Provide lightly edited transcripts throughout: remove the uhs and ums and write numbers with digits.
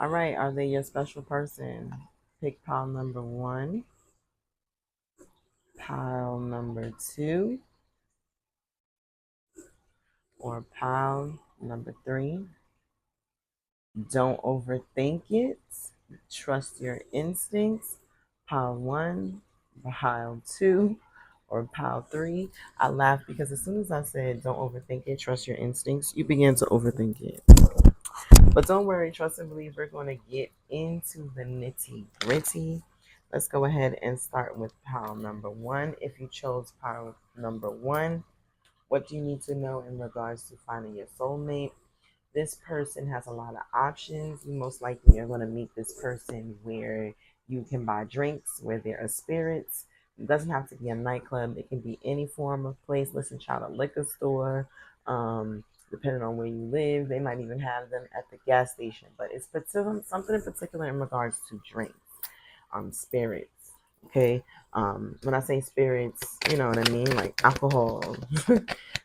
All right, are they your special person? Pick pile number one, pile number two, or pile number three. Don't overthink it. Trust your instincts. Pile one, pile two, or pile three. I laugh because as soon as I said don't overthink it, trust your instincts, you begin to overthink it. But don't worry, trust and believe we're going to get into the nitty gritty. Let's go ahead and start with pile number one. If you chose pile number one, what do you need to know in regards to finding your soulmate? This person has a lot of options. You most likely are going to meet this person where you can buy drinks, where there are spirits. It doesn't have to be a nightclub. It can be any form of place. Listen, child, a liquor store. Depending on where you live, they might even have them at the gas station. But it's something in particular in regards to drinks, spirits. Okay. When I say spirits, you know what I mean, like alcohol,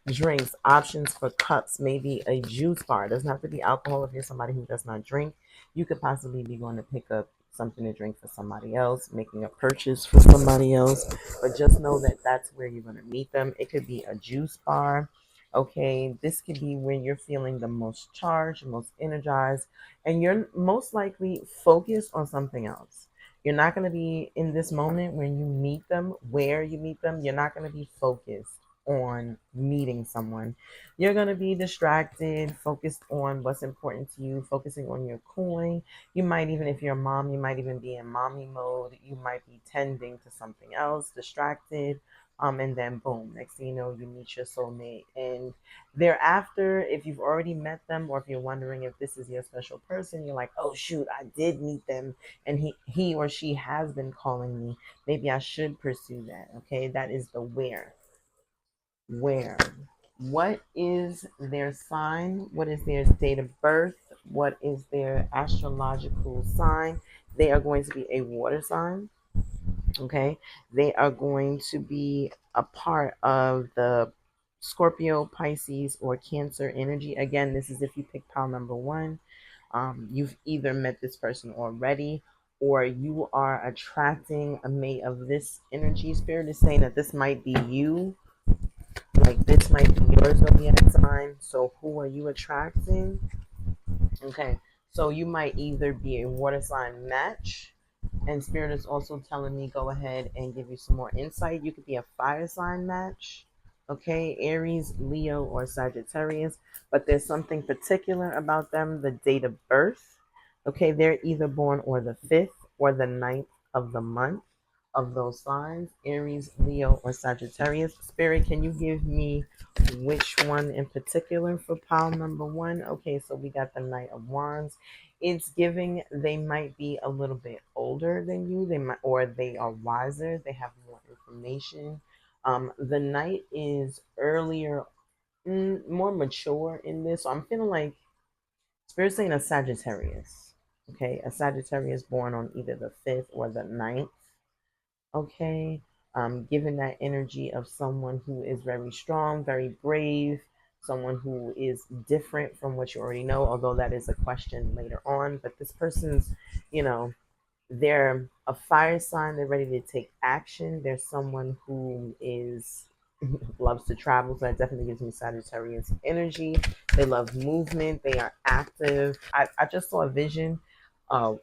drinks, options for cups, maybe a juice bar. It doesn't have to be alcohol if you're somebody who does not drink. You could possibly be going to pick up something to drink for somebody else, making a purchase for somebody else. But just know that that's where you're going to meet them. It could be a juice bar. Okay, this could be when you're feeling the most charged, most energized, and you're most likely focused on something else. You're not going to be in this moment when you meet them, where you meet them, you're not going to be focused on meeting someone. You're going to be distracted, focused on what's important to you, focusing on your coin. You might even, if you're a mom, you might even be in mommy mode. You might be tending to something else, distracted. And then boom, next thing you know, you meet your soulmate. And thereafter, if you've already met them, or if you're wondering if this is your special person, you're like, oh shoot, I did meet them and he or she has been calling me. Maybe I should pursue that. Okay, that is the where. What is their sign? What is their date of birth? What is their astrological sign? They are going to be a water sign. Okay, they are going to be a part of the Scorpio, Pisces, or Cancer energy. Again, this is if you pick pile number one. You've either met this person already, or you are attracting a mate of this energy. Spirit is saying that this might be you, like this might be your zodiac sign. So who are you attracting? Okay, so you might either be a water sign match, and Spirit is also telling me go ahead and give you some more insight. You could be a fire sign match, okay, Aries, Leo, or Sagittarius, but there's something particular about them, the date of birth. Okay, they're either born or the 5th or the 9th of the month of those signs, Aries, Leo, or Sagittarius. Spirit, can you give me which one in particular for pile number one? Okay, so we got the Knight of Wands. It's giving they might be a little bit older than you. They might, or they are wiser. They have more information. The Knight is earlier, more mature in this. So I'm feeling like Spirit saying a Sagittarius. Okay, a Sagittarius born on either the 5th or the 9th. Okay, given that energy of someone who is very strong, very brave, someone who is different from what you already know, although that is a question later on. But this person's, you know, they're a fire sign, they're ready to take action. There's someone who is loves to travel, so that definitely gives me Sagittarius energy. They love movement, they are active. I just saw a vision, a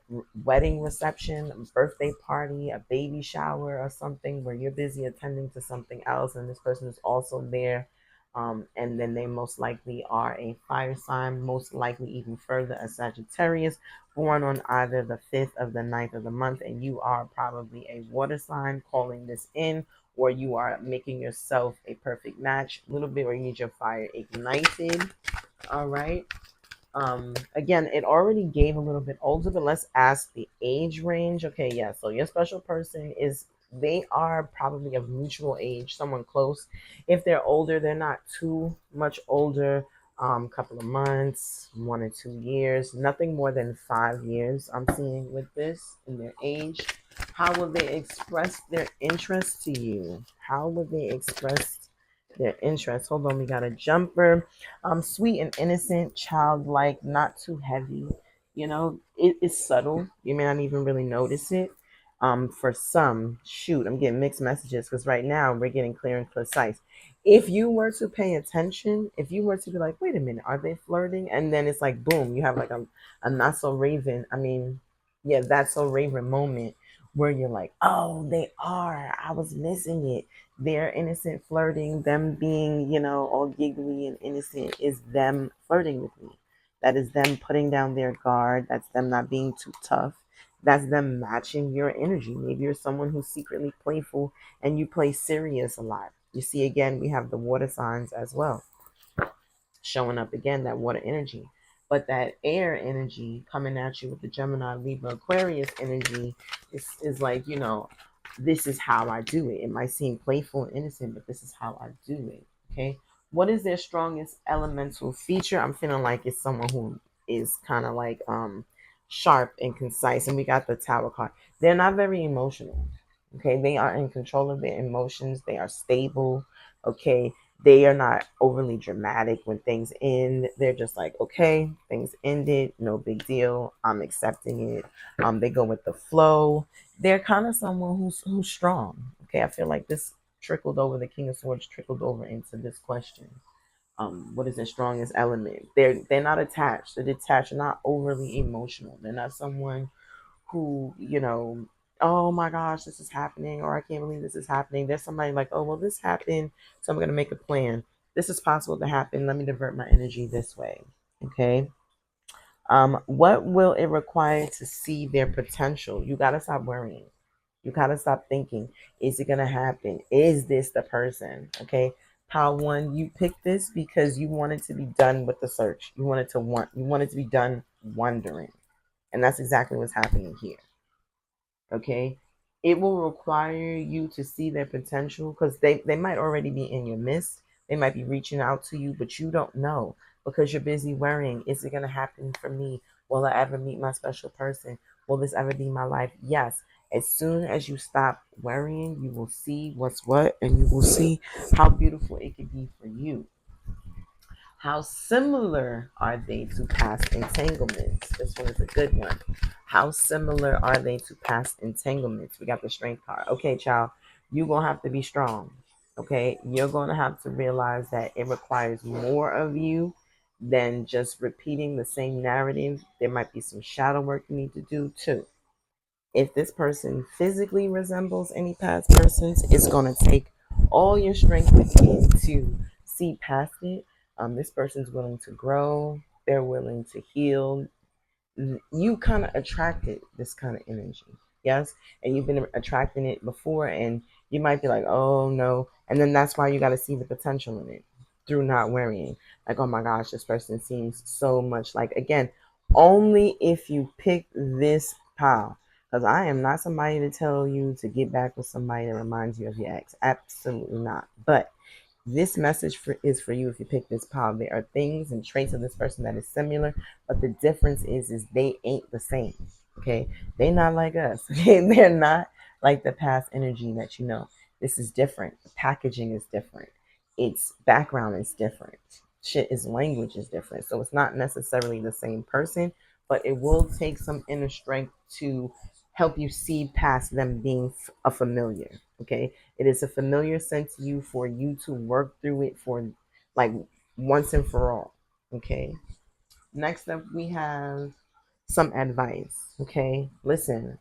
wedding reception, a birthday party, a baby shower, or something where you're busy attending to something else, and this person is also there. And then they most likely are a fire sign, most likely even further a Sagittarius, born on either the 5th of the 9th of the month, and you are probably a water sign calling this in, or you are making yourself a perfect match, a little bit where you need your fire ignited. All right. Again, it already gave a little bit older, but let's ask the age range. Okay, yeah, so your special person is, they are probably of mutual age, someone close. If they're older, they're not too much older. Couple of months, 1 or 2 years, nothing more than 5 years. I'm seeing with this in their age. How will they express their interest to you? How will they express their interest? Hold on, we got a jumper. Sweet and innocent, childlike, not too heavy. It's subtle. You may not even really notice it. For some, shoot, I'm getting mixed messages because right now we're getting clear and concise. If you were to pay attention, if you were to be like, wait a minute, are they flirting? And then it's like, boom, you have like a not so raven. I mean, yeah, that's so raven moment where you're like, oh, they are. I was missing it. Their innocent flirting, them being, all giggly and innocent is them flirting with me. That is them putting down their guard. That's them not being too tough. That's them matching your energy. Maybe you're someone who's secretly playful and you play serious a lot. You see, again, we have the water signs as well showing up again, that water energy. But that air energy coming at you with the Gemini, Libra, Aquarius energy is like, this is how I do it. It might seem playful and innocent, but this is how I do it. Okay. What is their strongest elemental feature? I'm feeling like it's someone who is kind of like sharp and concise. And we got the Tower card. They're not very emotional. Okay. They are in control of their emotions. They are stable. Okay, they are not overly dramatic when things end. They're just like, okay, things ended, no big deal. I'm accepting it. They go with the flow. They're kind of someone who's strong. Okay, I feel like this trickled over. The King of Swords trickled over into this question. What is their strongest element? They're not attached. They're detached. They're not overly emotional. They're not someone who, oh my gosh, this is happening, or I can't believe this is happening. There's somebody like, oh, well, this happened, so I'm going to make a plan. This is possible to happen. Let me divert my energy this way. Okay. What will it require to see their potential? You got to stop worrying. You got to stop thinking, is it going to happen? Is this the person? Okay. Pile one, you picked this because you wanted to be done with the search. You wanted to be done wondering. And that's exactly what's happening here. Okay, it will require you to see their potential because they might already be in your midst. They might be reaching out to you, but you don't know because you're busy worrying, is it going to happen for me? Will I ever meet my special person? Will this ever be my life? Yes. As soon as you stop worrying, you will see what's what, and you will see how beautiful it could be for you. How similar are they to past entanglements? This one is a good one. How similar are they to past entanglements? We got the strength card. Okay, child, you're going to have to be strong. Okay, you're going to have to realize that it requires more of you than just repeating the same narrative. There might be some shadow work you need to do too. If this person physically resembles any past persons, it's going to take all your strength within to see past it. This person's willing to grow, they're willing to heal. You kind of attracted this kind of energy, yes, and you've been attracting it before, and you might be like, oh no, and then that's why you got to see the potential in it through not worrying, like, oh my gosh, this person seems so much like, again, only if you pick this pile, because I am not somebody to tell you to get back with somebody that reminds you of your ex, absolutely not. But this message is for you if you pick this pile. There are things and traits of this person that is similar, but the difference is they ain't the same. Okay, they not like us. Okay, they're not like the past energy that you know. This is different. The packaging is different. Its background is different. Shit, its language is different. So it's not necessarily the same person, but it will take some inner strength to help you see past them being a familiar. Okay, it is a familiar sense to you for you to work through it for like once and for all. Okay. Next up, we have some advice. Okay. Listen.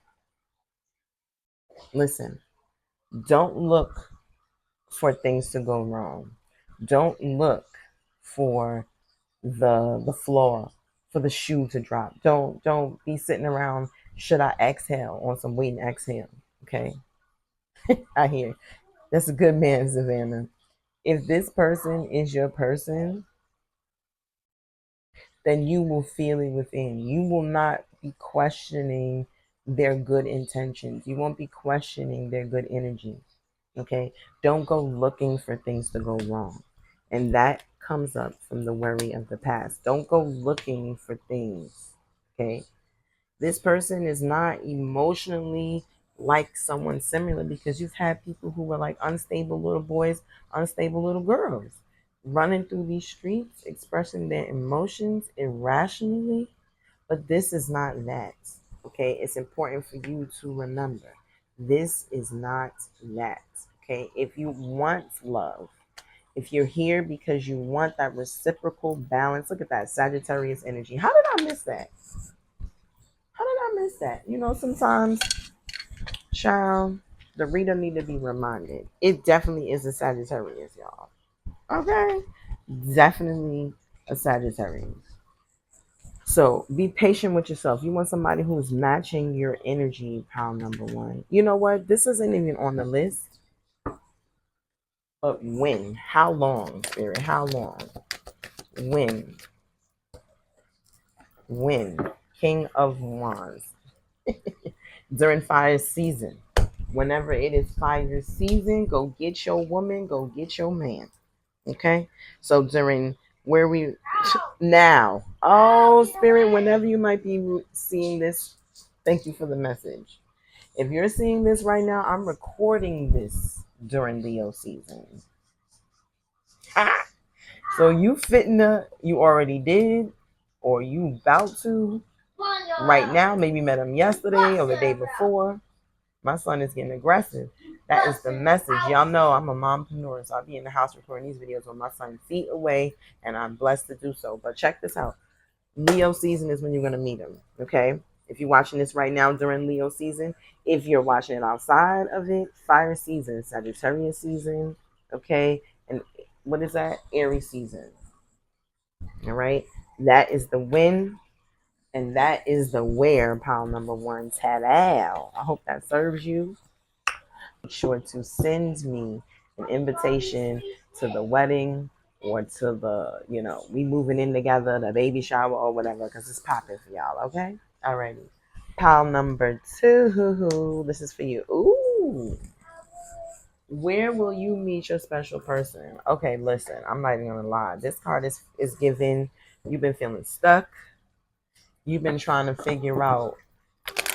Don't look for things to go wrong. Don't look for the flaw, for the shoe to drop. Don't be sitting around. Should I exhale on some wait and exhale? Okay. I hear that's a good man, Savannah. If this person is your person, then you will feel it within. You will not be questioning their good intentions. You won't be questioning their good energy. Okay? Don't go looking for things to go wrong. And that comes up from the worry of the past. Don't go looking for things. Okay? This person is not emotionally like someone similar because you've had people who were like unstable little boys, unstable little girls running through these streets, expressing their emotions irrationally, But this is not that. Okay, it's important for you to remember this is not that. Okay, if you want love, if you're here because you want that reciprocal balance, look at that Sagittarius energy. How did I miss that? How did I miss that? You know, sometimes, child, the reader need to be reminded. It definitely is a Sagittarius, y'all. Okay, definitely a Sagittarius. So be patient with yourself. You want somebody who's matching your energy, pile number one. You know what? This isn't even on the list, but when? How long, Spirit? How long? When? When? King of Wands. During fire season. Whenever it is fire season, go get your woman, go get your man. Okay? So during where we now, oh Spirit, whenever you might be seeing this, thank you for the message. If you're seeing this right now, I'm recording this during Leo season. So you you already did, or you about to right now. Maybe met him yesterday or the day before. My son is getting aggressive. That is the message. Y'all know I'm a mompreneur, so I'll be in the house recording these videos with my son feet away, and I'm blessed to do so. But check this out. Leo season is when you're going to meet him, okay? If you're watching this right now during Leo season, if you're watching it outside of it, fire season, Sagittarius season, okay? And what is that? Aries season, all right? That is the when, and that is the where, pile number one, ta-da. I hope that serves you. Make sure to send me an invitation to the wedding or to the, we moving in together, the baby shower or whatever, because it's popping for y'all, okay? Alrighty. Pile number two. This is for you. Ooh. Where will you meet your special person? Okay, listen, I'm not even gonna lie. This card is giving, you've been feeling stuck. You've been trying to figure out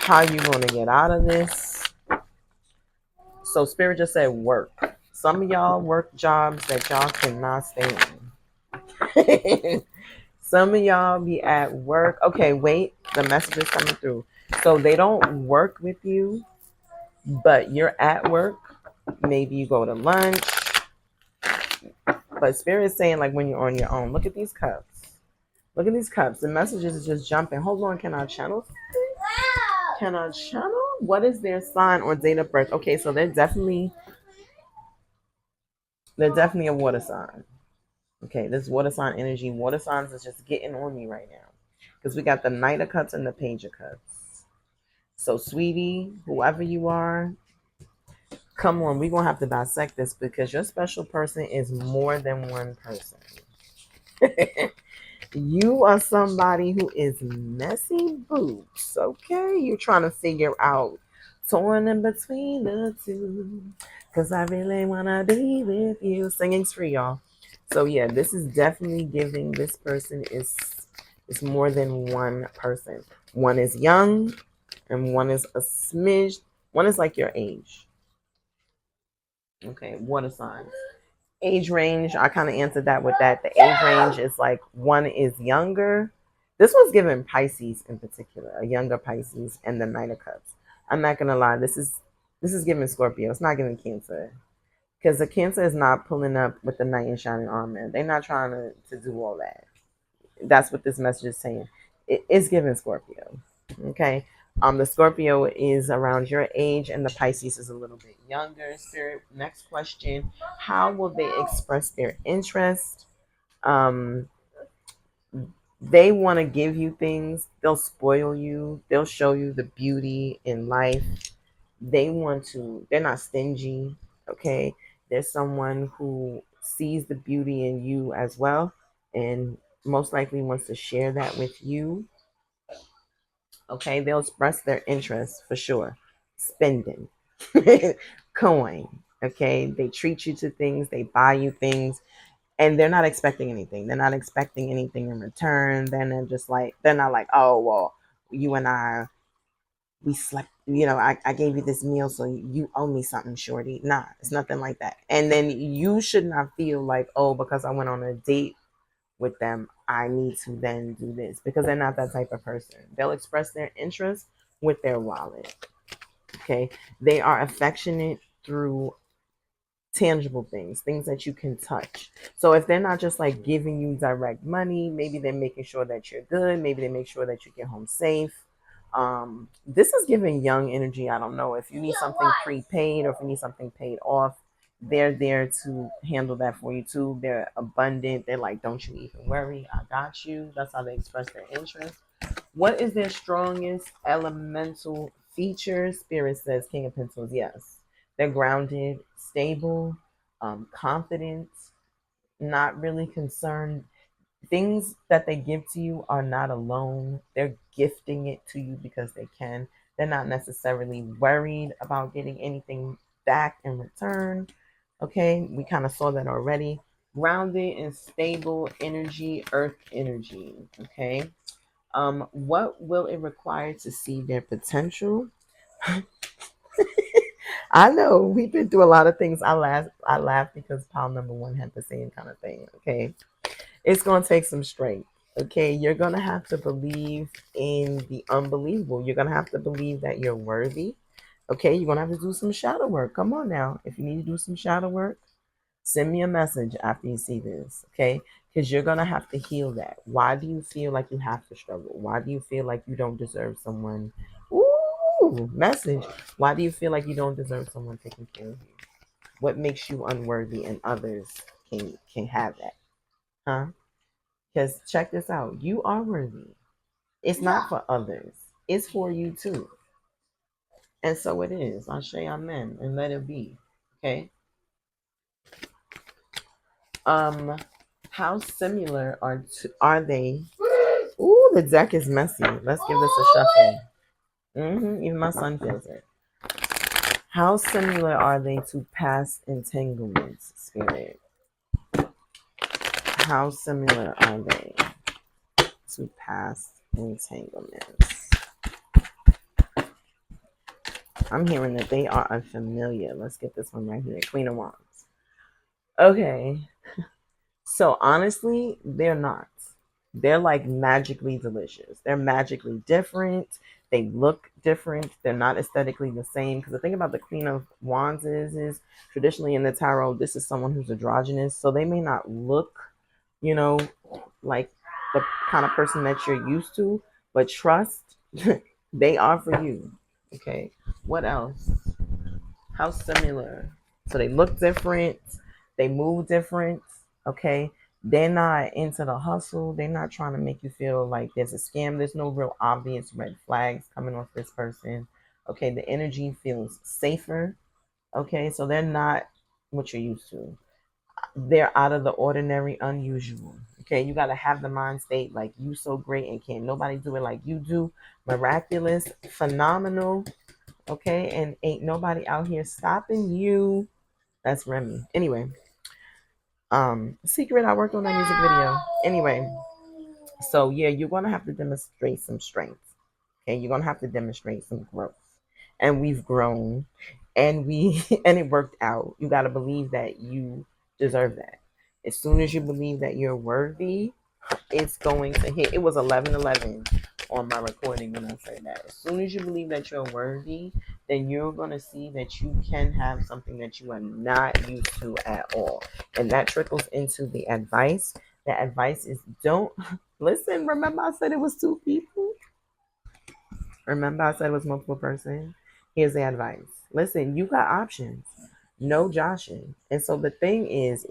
how you're gonna get out of this. So Spirit just said work. Some of y'all work jobs that y'all cannot stay in. Some of y'all be at work. Okay, wait. The message is coming through. So they don't work with you, but you're at work. Maybe you go to lunch. But Spirit is saying like when you're on your own. Look at these cups. Look at these cups. The messages is just jumping. Hold on. Can I channel? Can I channel? What is their sign or date of birth? Okay, so they're definitely a water sign. Okay, this water sign energy. Water signs is just getting on me right now. Because we got the Knight of Cups and the Page of Cups. So, sweetie, whoever you are, come on. We're going to have to dissect this because your special person is more than one person. You are somebody who is messy boots, okay? You're trying to figure out torn in between the two. Because I really want to be with you. Singing's free, y'all. So yeah, this is definitely giving this person is more than one person. One is young and one is a smidge. One is like your age. Okay, water signs. Age range, I kind of answered that with that. The age range is like one is younger. This was given Pisces in particular, a younger Pisces, and the Knight of Cups. I'm not gonna lie, this is giving Scorpio. It's not giving Cancer. Because the Cancer is not pulling up with the knight in shining armor. They're not trying to do all that. That's what this message is saying. It's giving Scorpio. Okay. The Scorpio is around your age and the Pisces is a little bit younger. Spirit, next question. How will they express their interest? They want to give you things. They'll spoil you. They'll show you the beauty in life. They're not stingy. Okay. There's someone who sees the beauty in you as well and most likely wants to share that with you. Okay, they'll express their interest for sure. Spending, coin. Okay, they treat you to things, they buy you things, and they're not expecting anything. They're not expecting anything in return. Then they're not like, oh well, you and I, we slept. I gave you this meal, so you owe me something, shorty. Nah, it's nothing like that. And then you should not feel like, oh, because I went on a date with them, I need to then do this, because they're not that type of person. They'll express their interest with their wallet. Okay. They are affectionate through tangible things, things that you can touch. So if they're not just like giving you direct money, maybe they're making sure that you're good. Maybe they make sure that you get home safe. This is giving young energy. I don't know if you need something prepaid or if you need something paid off. They're there to handle that for you too. They're abundant. They're like, don't you even worry, I got you. That's how they express their interest. What is their strongest elemental feature? Spirit says King of Pentacles. Yes. They're grounded, stable, confident, not really concerned. Things that they give to you are not alone. They're gifting it to you because they can. They're not necessarily worried about getting anything back in return. Okay, we kind of saw that already. Grounded and stable energy, earth energy. Okay. What will it require to see their potential? I know we've been through a lot of things. I laugh because pile number one had the same kind of thing. Okay. It's gonna take some strength. Okay. You're gonna have to believe in the unbelievable. You're gonna have to believe that you're worthy. Okay, you're gonna have to do some shadow work. Come on now. If you need to do some shadow work, send me a message after you see this, okay? Because you're going to have to heal that. Why do you feel like you have to struggle? Why do you feel like you don't deserve someone? Ooh, message. Why do you feel like you don't deserve someone taking care of you? What makes you unworthy and others can have that? Huh? Because check this out. You are worthy. It's not for others. It's for you too. And so it is. Ashe amen. And let it be. Okay? How similar are they? Ooh, the deck is messy. Let's give this a shuffle. Even my son feels it. How similar are they to past entanglements, Spirit? How similar are they to past entanglements? I'm hearing that they are unfamiliar. Let's get this one right here. Queen of Wands. Okay. So honestly, they're not. They're like magically delicious. They're magically different. They look different. They're not aesthetically the same. Because the thing about the Queen of Wands is traditionally in the tarot, this is someone who's androgynous. So they may not look, you know, like the kind of person that you're used to. But trust, they are for you. Okay. What else? How similar? So they look different. They move different. Okay. They're not into the hustle. They're not trying to make you feel like there's a scam. There's no real obvious red flags coming off this person. Okay. The energy feels safer. Okay. So they're not what you're used to. They're out of the ordinary, unusual. Okay. You got to have the mind state like you so great and can't nobody do it like you do. Miraculous, phenomenal. Okay. And ain't nobody out here stopping you. That's Remy. Anyway, Secret, I worked on that music video. Anyway, so yeah, you're gonna have to demonstrate some strength. Okay, you're gonna have to demonstrate some growth. And we've grown and we and it worked out. You gotta believe that you deserve that. As soon as you believe that you're worthy, it's going to hit. It was 11:11 on my recording when I said that. As soon as you believe that you're worthy, then you're going to see that you can have something that you are not used to at all. And that trickles into the advice. The advice is don't listen. Remember, I said it was two people? Remember, I said it was multiple person? Here's the advice. Listen, you got options. No joshing. And so the thing is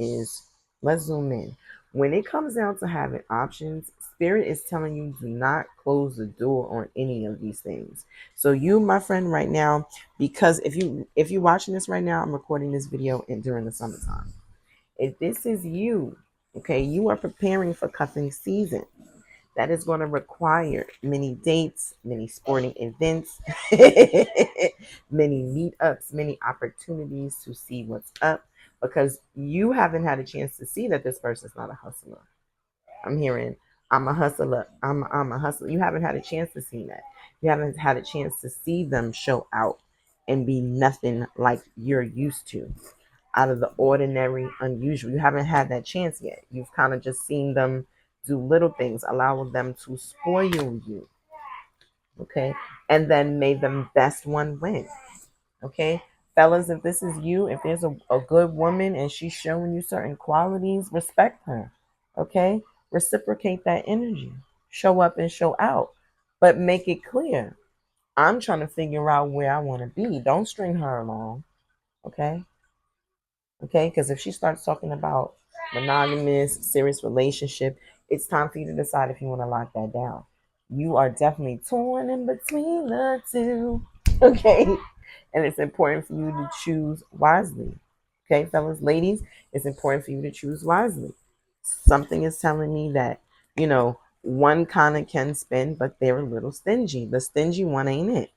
let's zoom in. When it comes down to having options, Spirit is telling you do not close the door on any of these things. So you, my friend, right now, because if you're watching this right now, I'm recording this video during the summertime. If this is you, okay, you are preparing for cuffing season. That is going to require many dates, many sporting events, many meetups, many opportunities to see what's up, because you haven't had a chance to see that this person's not a hustler. I'm hearing, I'm a hustler. I'm a hustler. You haven't had a chance to see that. You haven't had a chance to see them show out and be nothing like you're used to, out of the ordinary, unusual. You haven't had that chance yet. You've kind of just seen them do little things, allow them to spoil you. Okay, and then may the best one win. Okay, fellas, if this is you, if there's a good woman and she's showing you certain qualities, respect her. Okay, reciprocate that energy, show up and show out, but make it clear, I'm trying to figure out where I want to be. Don't string her along. Okay, okay, because if she starts talking about monogamous serious relationship, it's time for you to decide if you want to lock that down. You are definitely torn in between the two. Okay, and it's important for you to choose wisely. Okay, fellas, ladies, it's important for you to choose wisely. Something is telling me that, one kind of can spend, but they're a little stingy. The stingy one ain't it.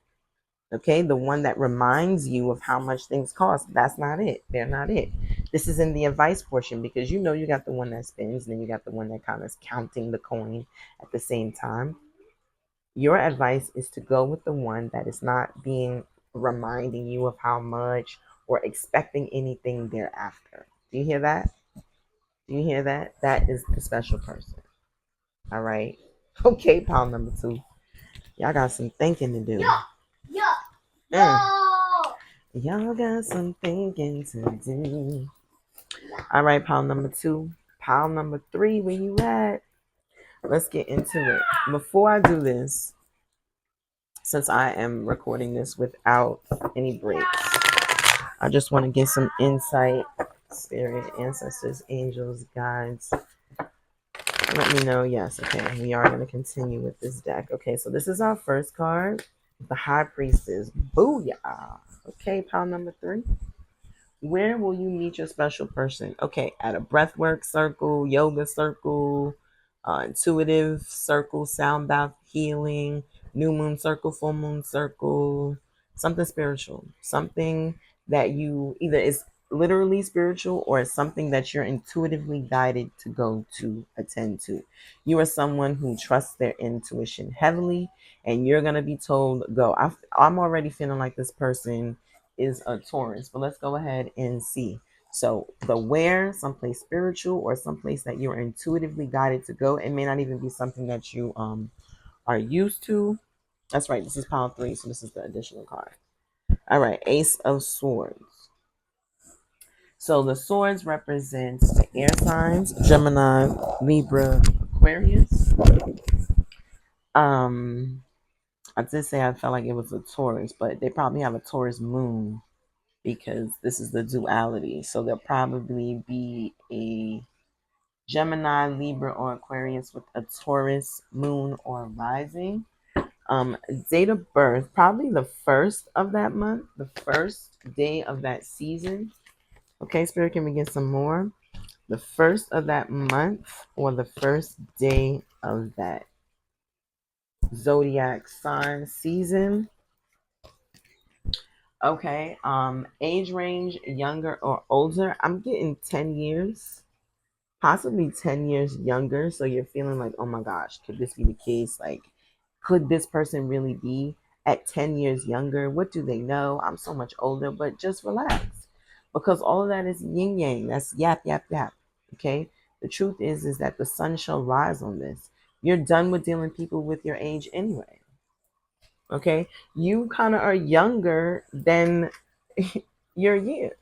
Okay, the one that reminds you of how much things cost, that's not it. They're not it. This is in the advice portion, because you got the one that spends, and then you got the one that kind of is counting the coin at the same time. Your advice is to go with the one that is not being reminding you of how much or expecting anything thereafter. Do you hear that? Do you hear that? That is the special person. All right. Okay, pile number 2. Y'all got some thinking to do. Y'all got some thinking to do. All right, pile number 2. Pile number 3, where you at? Let's get into it. Before I do this, since I am recording this without any breaks, I just want to get some insight. Spirit, ancestors, angels, guides, let me know. Yes, okay, we are going to continue with this deck. Okay, so this is our first card, the High Priestess. Booyah. Okay, pile number 3. Where will you meet your special person? Okay, at a breathwork circle, yoga circle, intuitive circle, sound bath healing, new moon circle, full moon circle, something spiritual, something that you either is literally spiritual or it's something that you're intuitively guided to go to attend to. You are someone who trusts their intuition heavily, and you're going to be told, go. I'm already feeling like this person is a Taurus, but let's go ahead and see. So the where, someplace spiritual or someplace that you're intuitively guided to go. It may not even be something that you are used to. That's right. This is pile 3, so this is the additional card. All right, Ace of Swords. So the swords represent the air signs: Gemini, Libra, Aquarius. I did say I felt like it was a Taurus, but they probably have a Taurus moon, because this is the duality. So there'll probably be a Gemini, Libra, or Aquarius with a Taurus moon or rising. Date of birth, probably the first of that month, the first day of that season. Okay, Spirit, can we get some more? The first of that month or the first day of that zodiac sign season. Okay, age range, younger or older. I'm getting 10 years, possibly 10 years younger. So you're feeling like, oh my gosh, could this be the case? Like, could this person really be at 10 years younger? What do they know? I'm so much older, but just relax, because all of that is yin yang. That's yap, yap, yap. Okay. The truth is that the sun shall rise on this. You're done with dealing with people with your age anyway. Okay. You kind of are younger than your years,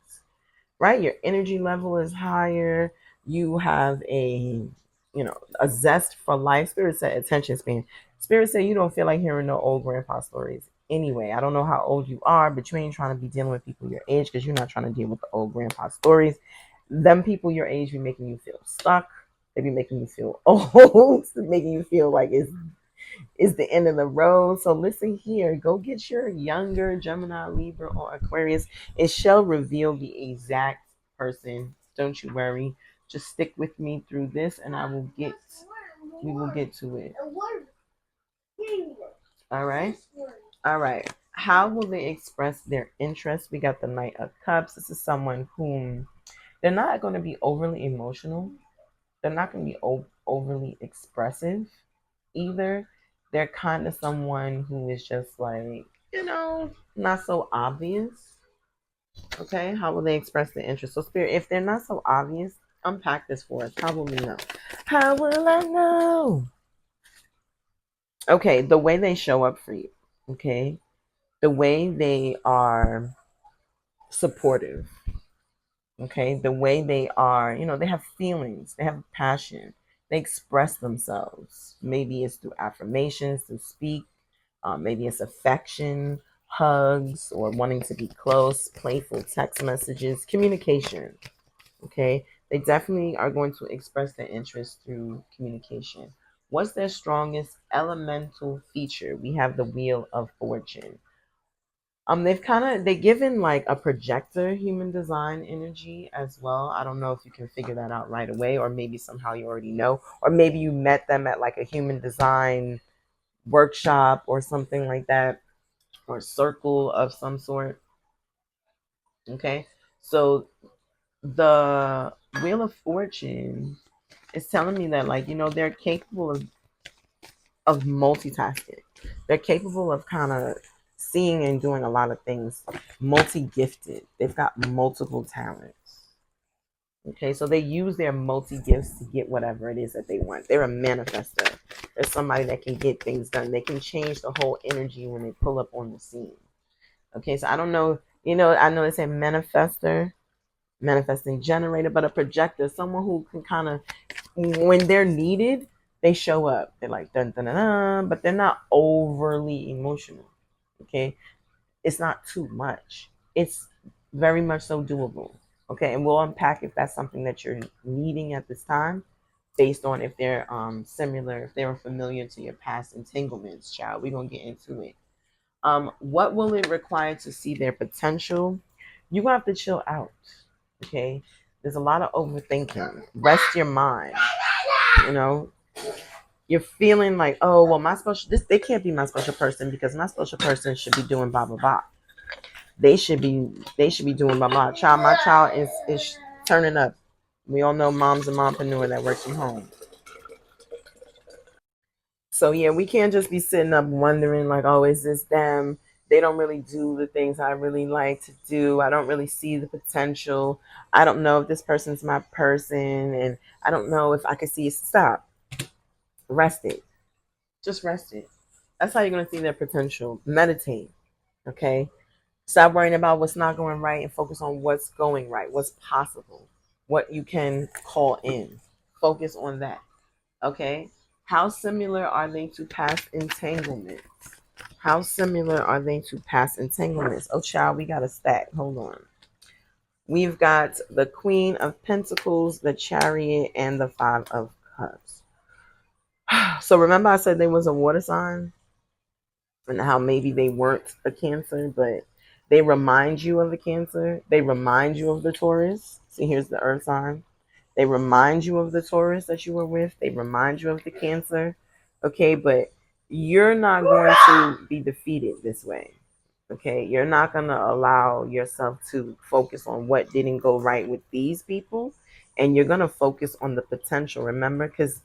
right? Your energy level is higher. You have a zest for life. Spirit said attention span. Spirit said you don't feel like hearing no old grandpa stories anyway. I don't know how old you are, but you ain't trying to be dealing with people your age, because you're not trying to deal with the old grandpa stories. Them people your age be making you feel stuck. They be making you feel old, making you feel like it's the end of the road. So listen here, go get your younger Gemini, Libra, or Aquarius. It shall reveal the exact person. Don't you worry. Just stick with me through this, and we will get to it. All right. All right. How will they express their interest? We got the Knight of Cups. This is someone whom they're not going to be overly emotional. They're not going to be overly expressive either. They're kind of someone who is just like, not so obvious. Okay, how will they express their interest? So, Spirit, if they're not so obvious, Unpack this for us. How will we know? How will I know? Okay, the way they show up for you. Okay, the way they are supportive. Okay, the way they are, they have feelings, they have passion, they express themselves. Maybe it's through affirmations, to speak, maybe it's affection, hugs, or wanting to be close, playful text messages, communication. Okay, they definitely are going to express their interest through communication. What's their strongest elemental feature? We have the Wheel of Fortune. They given like a projector human design energy as well. I don't know if you can figure that out right away, or maybe somehow you already know, or maybe you met them at like a human design workshop or something like that, or circle of some sort. Okay, so the Wheel of Fortune is telling me that, like, they're capable of multitasking. They're capable of kind of seeing and doing a lot of things, multi gifted. They've got multiple talents. Okay, so they use their multi gifts to get whatever it is that they want. They're a manifester. They're somebody that can get things done. They can change the whole energy when they pull up on the scene. Okay, so I don't know, I know they say manifester, manifesting generator, but a projector, someone who can kind of, when they're needed, they show up. They're like dun dun dun, dun, but they're not overly emotional. Okay, it's not too much. It's very much so doable. Okay, and we'll unpack if that's something that you're needing at this time, based on if they're similar, if they're familiar to your past entanglements. Child, we're gonna get into it. What will it require to see their potential? You have to chill out. Okay, there's a lot of overthinking. Rest your mind. You know, you're feeling like, oh well, my special this they can't be my special person because my special person should be doing blah blah blah. They should be doing blah blah. My child is turning up. We all know mom's a mompreneur that works from home. So yeah, we can't just be sitting up wondering like, oh, is this them? They don't really do the things I really like to do. I don't really see the potential. I don't know if this person's my person, and I don't know if I can see it. Stop. Rest it. Just rest it. That's how you're gonna see their potential. Meditate. Okay. Stop worrying about what's not going right and focus on what's going right, what's possible, what you can call in. Focus on that. Okay. How similar are they to past entanglements? How similar are they to past entanglements? Oh, child, we got a stack. Hold on. We've got the Queen of Pentacles, the Chariot, and the Five of Cups. So remember I said they was a water sign and how maybe they weren't a Cancer, but they remind you of the Cancer. They remind you of the Taurus. See, here's the Earth sign. They remind you of the Taurus that you were with. They remind you of the Cancer. Okay, but you're not going to be defeated this way. Okay, you're not going to allow yourself to focus on what didn't go right with these people. And you're going to focus on the potential. Remember, because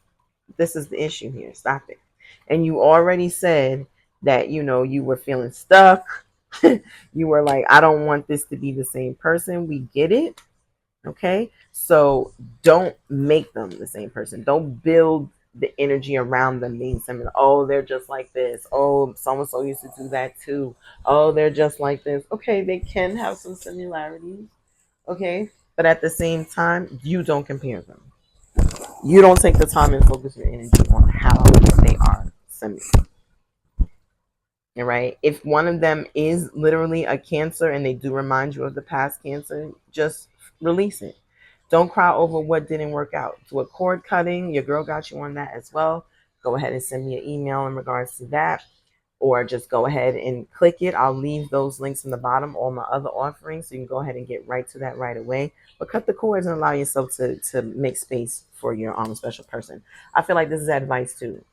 this is the issue here. Stop it. And you already said that, you were feeling stuck. You were like, I don't want this to be the same person. We get it. Okay, so don't make them the same person. Don't build the energy around them being similar. Oh, they're just like this. Oh, so and so used to do that too. Oh, they're just like this. Okay, they can have some similarities. Okay, but at the same time, you don't compare them. You don't take the time and focus your energy on how they are similar. All right. If one of them is literally a Cancer and they do remind you of the past Cancer, just release it. Don't cry over what didn't work out. Do a cord cutting. Your girl got you on that as well. Go ahead and send me an email in regards to that, or just go ahead and click it. I'll leave those links in the bottom, all my other offerings, so you can go ahead and get right to that right away. But cut the cords and allow yourself to make space for your special person. I feel like this is advice too.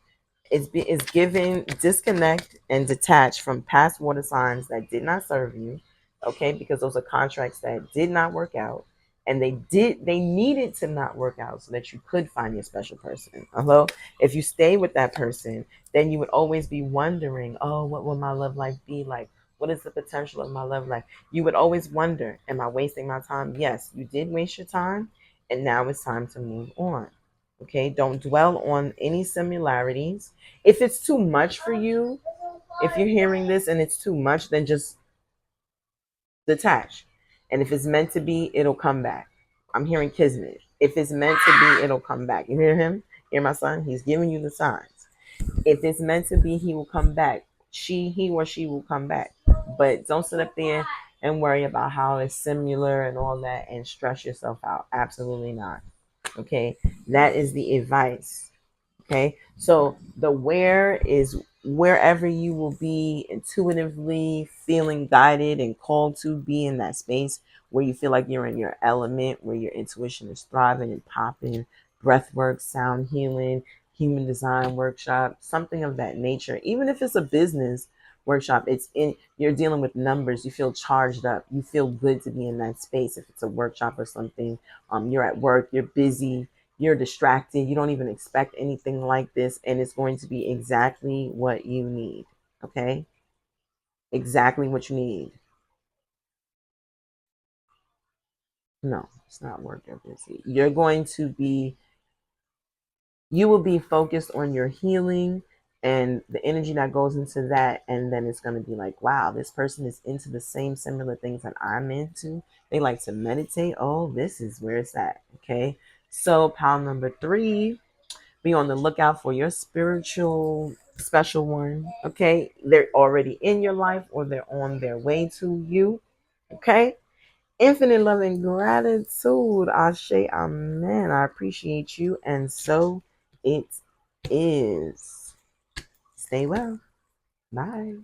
It's given disconnect and detach from past water signs that did not serve you, okay? Because those are contracts that did not work out, and they needed to not work out so that you could find your special person. Although if you stay with that person, then you would always be wondering, oh, what will my love life be like? What is the potential of my love life? You would always wonder, am I wasting my time? Yes, you did waste your time, and now it's time to move on. Okay, don't dwell on any similarities. If it's too much for you, if you're hearing this and it's too much, then just detach. And if it's meant to be, it'll come back. I'm hearing kismet. If it's meant to be, it'll come back. You hear him? Hear my son? He's giving you the signs. If it's meant to be, he will come back. He or she will come back. But don't sit up there and worry about how it's similar and all that and stress yourself out. Absolutely not. Okay. That is the advice. Okay. So the where is wherever you will be intuitively feeling guided and called to be in that space where you feel like you're in your element, where your intuition is thriving and popping, breath work, sound healing, human design workshop, something of that nature. Even if it's a business workshop, it's in you're dealing with numbers, you feel charged up, you feel good to be in that space. If it's a workshop or something, you're at work, you're busy, you're distracted, you don't even expect anything like this, and it's going to be exactly what you need. Okay, exactly what you need. No, it's not work or busy. You will be focused on your healing and the energy that goes into that, and then it's going to be like, wow, this person is into the same similar things that I'm into. They like to meditate. Oh, this is where it's at. Okay, so pile number 3, be on the lookout for your spiritual special one. Okay, they're already in your life or they're on their way to you. Okay, infinite love and gratitude. Ashe, amen. I appreciate you, and so it is. Stay well. Bye.